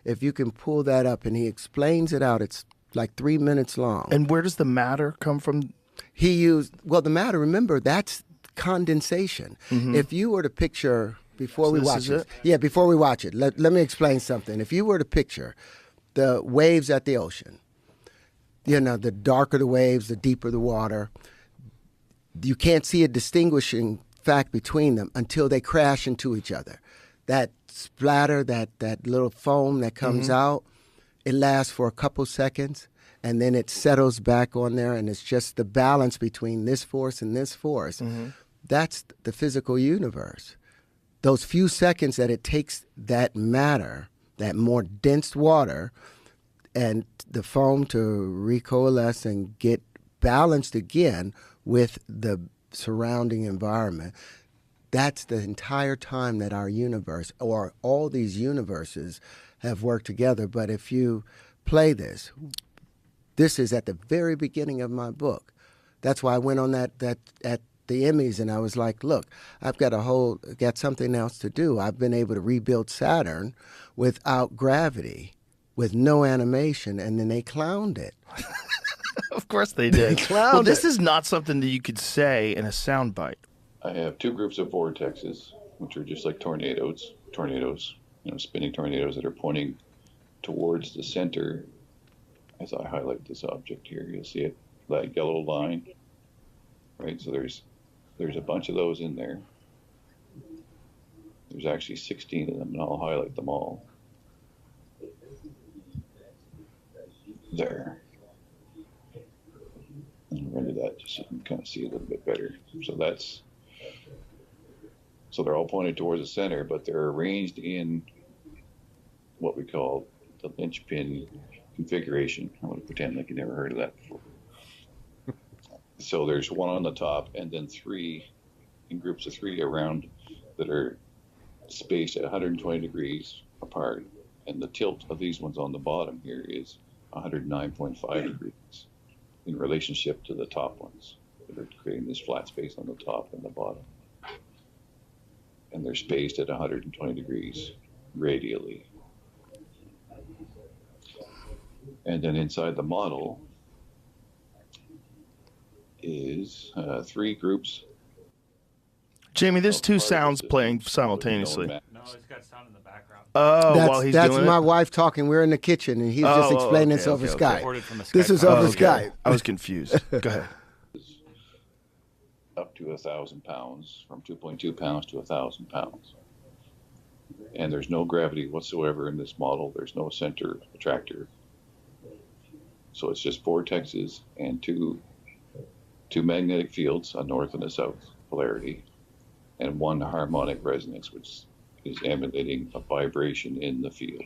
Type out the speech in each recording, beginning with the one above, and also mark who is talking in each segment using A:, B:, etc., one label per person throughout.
A: If you can pull that up, and he explains it out, it's like 3 minutes long.
B: And where does the matter come from?
A: He used, well, the matter, remember, that's condensation. If you were to picture, before we watch it, before we watch it, let me explain something. If you were to picture the waves at the ocean, you know, the darker the waves, the deeper the water, you can't see a distinguishing fact between them until they crash into each other. That splatter, that little foam that comes out, it lasts for a couple seconds, and then it settles back on there, and it's just the balance between this force and this force. That's the physical universe. Those few seconds that it takes that matter, that more dense water, and the foam to recoalesce and get balanced again with the surrounding environment. That's the entire time that our universe, or all these universes, have worked together. But if you play this is at the very beginning of my book. That's why I went on that at the Emmys, and I was like, look, I've got something else to do. I've been able to rebuild Saturn without gravity, with no animation, and then they clowned it.
B: Of course they did. Well, this is not something that you could say in a soundbite.
C: I have two groups of vortexes, which are just like tornadoes, spinning tornadoes that are pointing towards the center. As I highlight this object here, you'll see it, that yellow line, right? So there's a bunch of those in there. There's actually 16 of them, and I'll highlight them all. There. And render that just so you can kind of see a little bit better. So they're all pointed towards the center, but they're arranged in what we call the linchpin configuration. I'm going to pretend like you never heard of that before. So there's one on the top, and then three, in groups of three around, that are spaced at 120 degrees apart. And the tilt of these ones on the bottom here is 109.5 degrees in relationship to the top ones that are creating this flat space on the top and the bottom. And they're spaced at 120 degrees radially. And then inside the model is three groups.
B: Jamie, there's two sounds playing simultaneously.
D: No, it's got sound in the background.
B: Oh, while he's doing it?
A: That's my wife talking. We're in the kitchen, and he's just explaining this over Skype. This is over Skype.
B: I was confused. Go ahead.
C: Up to 1,000 pounds, from 2.2 pounds to 1,000 pounds. And there's no gravity whatsoever in this model. There's no center attractor. So it's just vortexes and two magnetic fields, a north and a south polarity, and one harmonic resonance, which is emanating a vibration in the field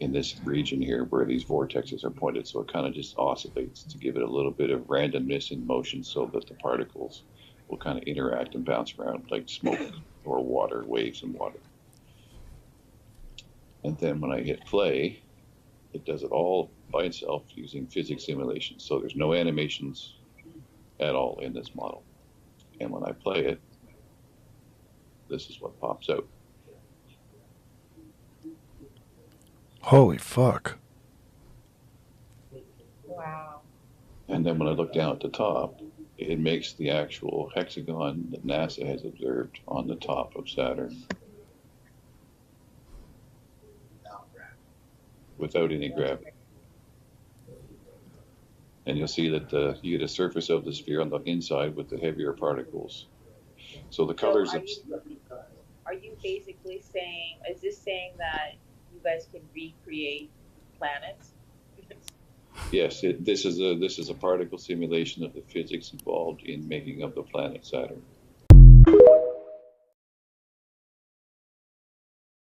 C: in this region here where these vortexes are pointed. So it kind of just oscillates to give it a little bit of randomness in motion so that the particles will kind of interact and bounce around like smoke or water, waves and water. And then when I hit play, it does it all by itself using physics simulations. So there's no animations at all in this model. And when I play it, this is what pops out.
B: Holy fuck.
E: Wow.
C: And then when I look down at the top, it makes the actual hexagon that NASA has observed on the top of Saturn without any gravity. And you'll see that you get a surface of the sphere on the inside with the heavier particles. So the colors...
E: Are you basically saying, is this saying that you guys can recreate planets?
C: Yes, this is a particle simulation of the physics involved in making of the planet Saturn.